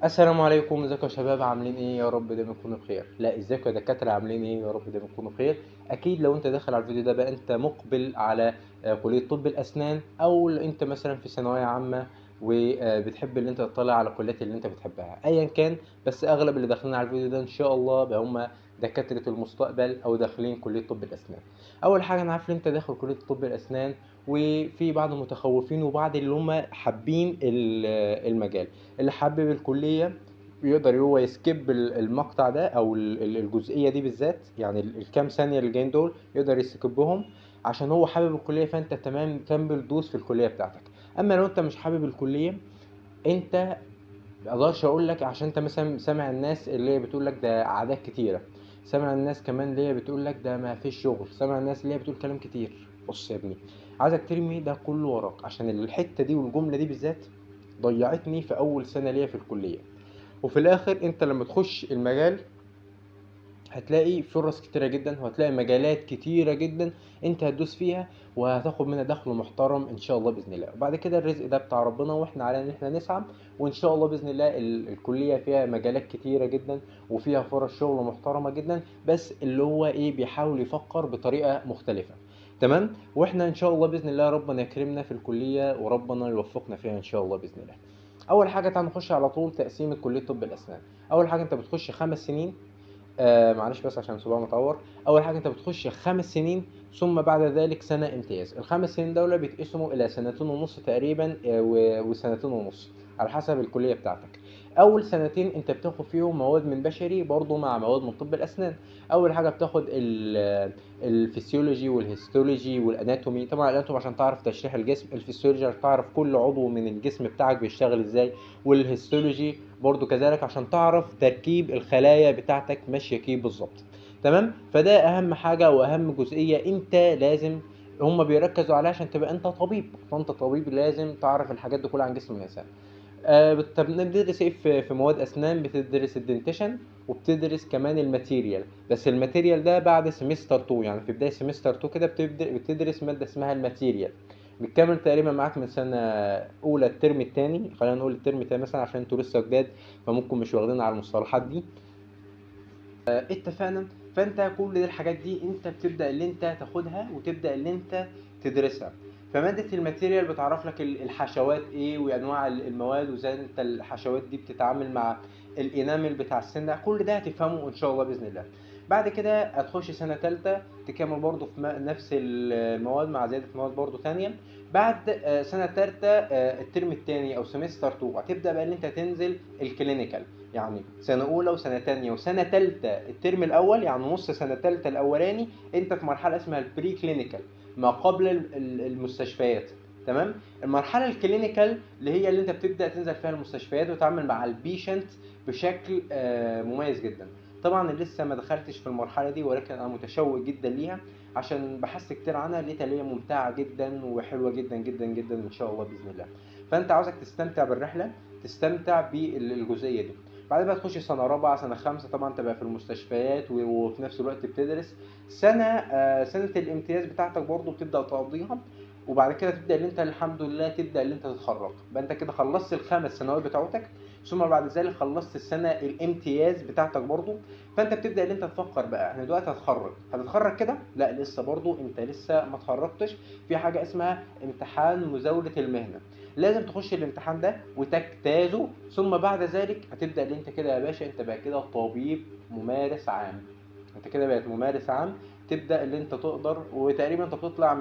السلام عليكم، ازيكم يا شباب؟ عاملين ايه؟ يا رب دايما تكونوا بخير. لا، ازيكم يا دكاتره؟ عاملين ايه؟ يا رب دايما تكونوا بخير. اكيد لو انت داخل على الفيديو ده بقى انت مقبل على كليه طب الاسنان، او انت مثلا في ثانويه عامه وبتحب ان انت تطلع على الكليات اللي انت بتحبها ايا كان. بس اغلب اللي داخلين على الفيديو ده ان شاء الله بقى هم دكاتره المستقبل او داخلين كليه طب الاسنان. اول حاجه انا عارف ان انت داخل كليه طب الاسنان، وفي بعض المتخوفين وبعض اللي هم حابين المجال. اللي حابب الكلية يقدر هو يسكيب المقطع ده او الجزئية دي بالذات، يعني الكام ثانية اللي جايين دول يقدر يسكيبهم عشان هو حابب الكلية، فانت تمام كمل دوس في الكلية بتاعتك. اما لو انت مش حابب الكلية، انت مقدرش اقول لك، عشان انت مثلا سامع الناس اللي هي بتقول لك ده اعداد كتيرة، سامع الناس كمان اللي هي بتقول لك ده ما فيش شغل، سامع الناس اللي هي بتقول كلام كتير. بص يا ابني، عايزك ترمي ده كله وراك، عشان الحتة دي والجملة دي بالذات ضيعتني في اول سنة ليا في الكلية. وفي الاخر انت لما تخش المجال هتلاقي فرص كتيرة جدا، وهتلاقي مجالات كتيرة جدا انت هتدوس فيها، وهتاخد منها دخل محترم ان شاء الله باذن الله. وبعد كده الرزق ده بتاع ربنا، واحنا علينا ان احنا نسعى. وان شاء الله باذن الله الكلية فيها مجالات كتيرة جدا، وفيها فرص شغل محترمة جدا، بس اللي هو ايه بيحاول يفكر بطريقة مختلفة. تمام. واحنا ان شاء الله باذن الله ربنا يكرمنا في الكلية وربنا يوفقنا فيها ان شاء الله باذن الله. اول حاجه تعال نخش على طول تقسيمه كليه طب الاسنان. اول حاجه انت بتخش 5 سنين. معلش بس عشان صباعي متعور. اول حاجه انت بتخش 5 سنين، ثم بعد ذلك سنه امتياز. ال5 سنين دول بيتقسموا الى سنتين ونص تقريبا، وسنتين ونص على حسب الكليه بتاعتك. اول سنتين انت بتاخد فيهم مواد من بشري برضو مع مواد من طب الاسنان. اول حاجه بتاخد الفسيولوجي والهيستولوجي والاناتومي. طبعا الاناتومي عشان تعرف تشريح الجسم، الفسيولوجي عشان تعرف كل عضو من الجسم بتاعك بيشتغل ازاي، والهيستولوجي برضو كذلك عشان تعرف تركيب الخلايا بتاعتك ماشيه كيف بالظبط. تمام. فده اهم حاجه واهم جزئيه انت لازم هم بيركزوا عليها عشان تبقى انت طبيب. فانت طبيب لازم تعرف الحاجات دي كلها عن جسم الانسان. طب بتدرس ايه في مواد اسنان؟ بتدرس الدنتيشن، وبتدرس كمان الماتيريال. بس الماتيريال ده بعد سمستر 2، يعني في بدايه سمستر 2 كده بتدرس ماده اسمها الماتيريال. بتكمل تقريبا معاك من سنه اولى الترم الثاني، خلينا نقول الترم الثاني مثلا عشان انتوا لسه جداد، فممكن مش واخدين على المصطلحات دي. اتفقنا. فانت كل دي الحاجات دي انت بتبدا اللي انت تاخدها وتبدا اللي انت تدرسها. فماده الماتيريال بتعرف لك الحشوات ايه وانواع المواد، وازاي انت الحشوات دي بتتعامل مع الانامل بتاع السن. كل ده هتفهمه ان شاء الله باذن الله. بعد كده هتخش سنه ثالثه تكمل برضو في نفس المواد مع زياده مواد برضو ثانيه. بعد سنه ثالثه الترم الثاني او سمستر 2 هتبدا بقى اللي انت تنزل الكلينيكال. يعني سنة أولى وسنة تانية وسنة تالتة الترم الأول، يعني نص سنة تالتة الأولاني أنت في مرحلة اسمها البري كلينيكال، ما قبل المستشفيات. تمام. المرحلة الكلينيكال اللي هي اللي أنت بتبدأ تنزل فيها المستشفيات وتتعامل مع البيشنت بشكل مميز جدا. طبعا لسه ما دخلتش في المرحلة دي، ولكن أنا متشوق جدا ليها عشان بحثت كتير عنها، لقيتها اللي هي ممتعة جدا وحلوة جدا جدا جدا إن شاء الله بإذن الله. فأنت عاوزك تستمتع بالرحلة، تستمتع بالجزئية دي. بعد بقى تخش سنة رابعة سنة خمسة، طبعا تبقى في المستشفيات وفي نفس الوقت بتدرس سنة الامتياز بتاعتك برضو بتبدأ تقضيها. وبعد كده تبدأ اللي انت الحمد لله تبدأ اللي انت تتخرج. يبقى انت كده خلصت ال5 سنوات بتاعتك، ثم بعد ذلك خلصت السنة الامتياز بتاعتك برضو. فانت بتبدأ اللي انت تفكر بقى احنا دلوقتي هتتخرج كده؟ لا لسه، برضو انت لسه ما اتخرجتش. في حاجة اسمها امتحان مزاولة المهنة، لازم تخش الامتحان ده وتجتازه. ثم بعد ذلك هتبدأ اللي انت كده يا باشا انت بقى كده طبيب ممارس عام. انت كده بقيت ممارس عام. تبدأ اللي انت تقدر، وتقريبا انت بتطلع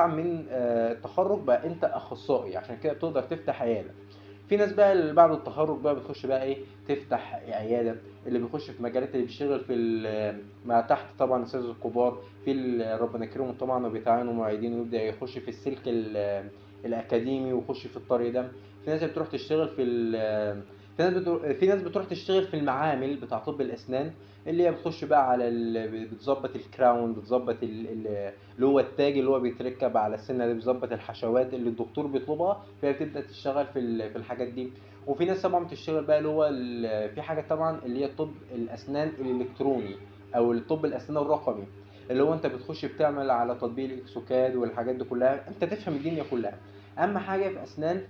من التخرج بقى انت اخصائي، عشان كده بتقدر تفتح عيادة. في ناس بقى اللي بعد التخرج بقى بتخش بقى ايه، تفتح عياده. اللي بيخش في مجالات اللي بيشتغل في ما تحت طبعا الاساتذه الكبار في ربنا يكرمهم طبعا وبيتعينوا معيدين، ويبدا يخش في السلك الاكاديمي ويخش في الطريق ده. في ناس بتروح تشتغل في ناس بتروح تشتغل في المعامل بتاع طب الاسنان، اللي هي بتخش بقى على بتظبط الكراون، بتظبط اللي هو التاج اللي هو بيتركب على السنه دي، بتظبط الحشوات اللي الدكتور بيطلبها، فهي بتبدا تشتغل في الحاجات دي. وفي ناس طبعا بتشتغل بقى اللي هو في حاجه طبعا اللي هي طب الاسنان الالكتروني، او الطب الاسنان الرقمي، اللي هو انت بتخش بتعمل على تطبيق الاكسوكاد والحاجات دي كلها، انت تفهم الدنيا كلها. اهم حاجه في اسنان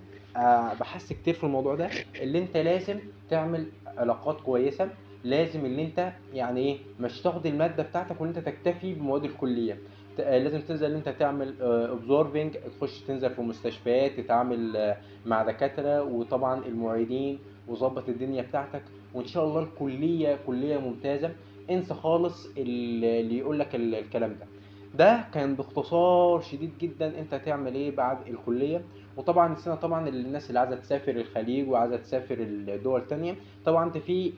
بحث كتير في الموضوع ده، اللي انت لازم تعمل علاقات كويسه، لازم اللي انت يعني ايه مش تاخد الماده بتاعتك وان انت تكتفي بمواد الكليه. لازم تنزل ان انت تعمل اوبزورفنج، تخش تنزل في مستشفيات، تتعامل مع دكاتره وطبعا المعيدين، وظبط الدنيا بتاعتك، وان شاء الله الكليه كليه ممتازه. انسى خالص اللي يقول لك الكلام ده. ده كان باختصار شديد جدا انت تعمل ايه بعد الكليه. وطبعا نسينا طبعا الناس اللي عايزه تسافر الخليج وعايزه تسافر الدول تانية، طبعا انت في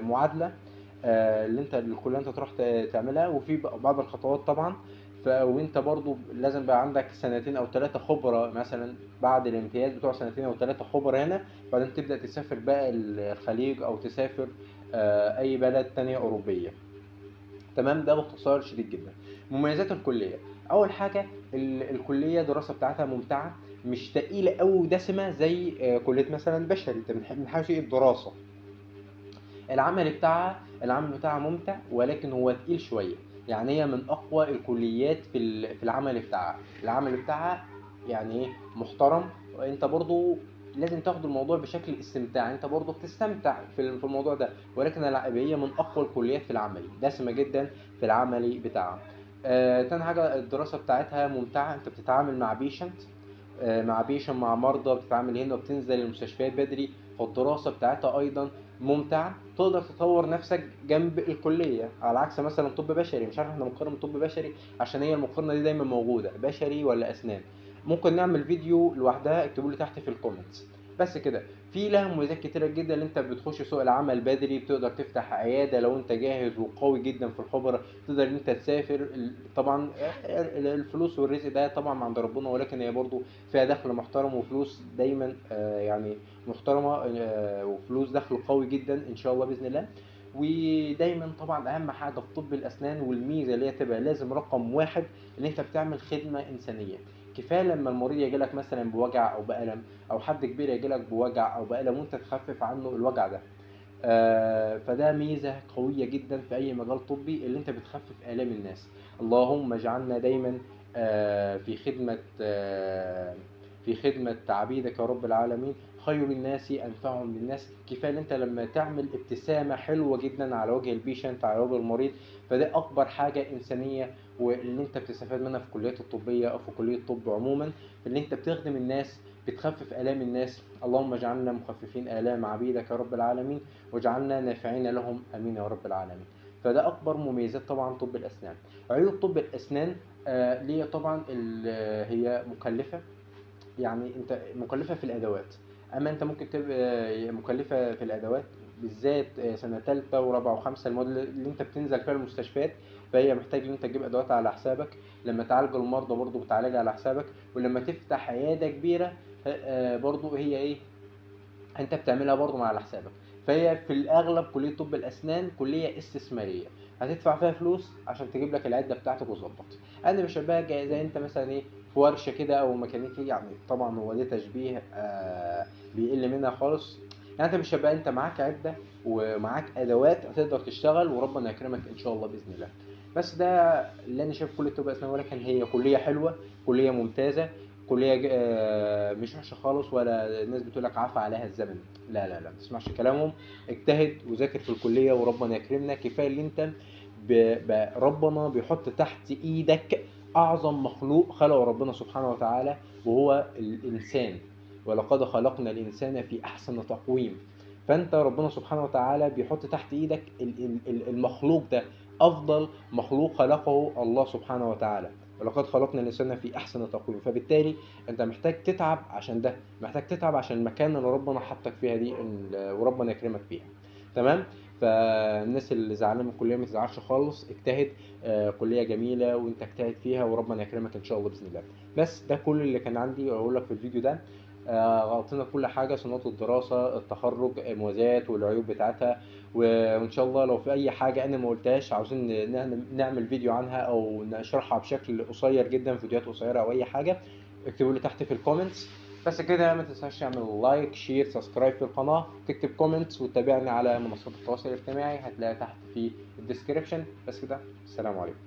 معادله اللي انت الكليه انت تروح تعملها، وفي بعض الخطوات طبعا. وانت برضو لازم بقى عندك سنتين او ثلاثه خبره مثلا، بعد الامتياز بتوع سنتين او ثلاثه خبره هنا، بعدين تبدا تسافر بقى الخليج او تسافر اي بلد تانية اوروبيه. تمام، ده باختصار شديد جدا. مميزات الكليه، اول حاجه الكليه الدراسه بتاعتها ممتعه، مش تقيله قوي ودسمه زي كليه مثلا بشري. انت بنحاول ايه الدراسه، العمل بتاعها ممتع، ولكن هو تقيل شويه. يعني هي من اقوى الكليات في العمل بتاعها. العمل بتاعها يعني ايه محترم، وانت برضو لازم تاخد الموضوع بشكل استمتاع، انت برضو بتستمتع في الموضوع ده، ولكن هي من اقوى الكليات في العملي، دسمه جدا في العملي بتاعها. تاني حاجه الدراسه بتاعتها ممتعه، انت بتتعامل مع مرضى، بتتعامل هنا وبتنزل المستشفيات بدري، فالدراسة بتاعتها أيضا ممتعة، تقدر تطور نفسك جنب الكلية، على عكس مثلا طب بشري. مش عارف احنا بنقارن طب بشري عشان هي المقارنة دي دايما موجودة، بشري ولا أسنان. ممكن نعمل فيديو لوحدها، اكتبوا لي تحت في الكومنتس. بس كده، في لها مميزات كتيرة جدا، اللي انت بتخش سوق العمل بدري، بتقدر تفتح عيادة لو انت جاهز وقوي جدا في الخبرة، تقدر ان انت تسافر. طبعا الفلوس والرزق ده طبعا عند ربنا، ولكن هي برضو فيها دخل محترم وفلوس دايما يعني محترمه، وفلوس دخل قوي جدا ان شاء الله باذن الله. ودايما طبعا اهم حاجه في طب الاسنان والميزه اللي هي تبقى لازم رقم واحد، ان انت بتعمل خدمه انسانيه. كفايه لما المريض يجي لك مثلا بوجع او بالم، او حد كبير يجي لك بوجع او بالم وانت تخفف عنه الوجع ده. فده ميزة قوية جدا في أي مجال طبي، اللي أنت بتخفف آلام الناس. اللهم اجعلنا دايما في خدمة عبيدك يا رب العالمين، خير الناس أنفعهم للناس. كفاية أنت لما تعمل ابتسامة حلوة جدا على وجه البيشنت، على وجه المريض، فده أكبر حاجة إنسانية، واللي أنت بتستفاد منها في الكليات الطبية أو في كلية الطب عموما، اللي أنت بتخدم الناس، بتخفف آلام الناس. اللهم اجعلنا مخففين آلام عبيدك يا رب العالمين، واجعلنا نافعين لهم، امين يا رب العالمين. فده اكبر مميزات طبعا طب الاسنان. عيوب طب الاسنان ليه طبعا هي مكلفه، يعني انت مكلفه في الادوات. اما انت ممكن تبقى مكلفه في الادوات، بالذات سنه ثالثه ورابعه وخمسه، المواد اللي انت بتنزل فيها المستشفيات، فهي محتاج ان انت تجيب ادوات على حسابك. لما تعالج المرضى برضو بتعالجها على حسابك، ولما تفتح عياده كبيره برضو هي ايه انت بتعملها برضو على حسابك. فهي في الاغلب كليه طب الاسنان كليه استثماريه، هتدفع فيها فلوس عشان تجيب لك العده بتاعتك وتظبط. انا بشبهها زي انت مثلا ايه في ورشه كده او ميكانيكي، يعني طبعا هو ده تشبيه بيقل منها خالص. يعني انت بتشبه انت معاك عده ومعاك ادوات هتقدر تشتغل، وربنا يكرمك ان شاء الله باذن الله. بس ده اللي انا شايف كليه طب اسنان، ولكن هي كليه حلوه، كليه ممتازه، كليه مش وحشه خالص، ولا الناس بتقول لك عفى عليها الزمن. لا لا لا، ما تسمعش كلامهم، اجتهد وذاكر في الكليه وربنا يكرمنا. كفايه اللي انت ربنا بيحط تحت ايدك اعظم مخلوق خلقه ربنا سبحانه وتعالى، وهو الانسان. ولقد خلقنا الانسان في احسن تقويم. فانت ربنا سبحانه وتعالى بيحط تحت ايدك المخلوق ده، افضل مخلوق خلقه الله سبحانه وتعالى. ولقد خلقنا الانسان في احسن تقويم. فبالتالي انت محتاج تتعب عشان ده، محتاج تتعب عشان المكان اللي ربنا حطك فيها دي، وربنا يكرمك فيها. تمام. فالناس اللي زعلانه من الكليه ما تزعلش خالص، اجتهد. كليه جميله وانت اجتهد فيها، وربنا يكرمك ان شاء الله باذن الله. بس ده كل اللي كان عندي اقول لك في الفيديو ده. غطينا كل حاجه، سنوات الدراسه، التخرج، المميزات والعيوب بتاعتها. وان شاء الله لو في اي حاجه انا ما قلتهاش عاوزين نعمل فيديو عنها او نشرحها بشكل قصير جدا، فيديوهات قصيره او اي حاجه، اكتبوا لي تحت في الكومنتس. بس كده، ما تنساش تعمل لايك، شير، سبسكرايب في القناه، تكتب كومنتس، وتتابعني على منصات التواصل الاجتماعي هتلاقيها تحت في الديسكريبشن. بس كده، السلام عليكم.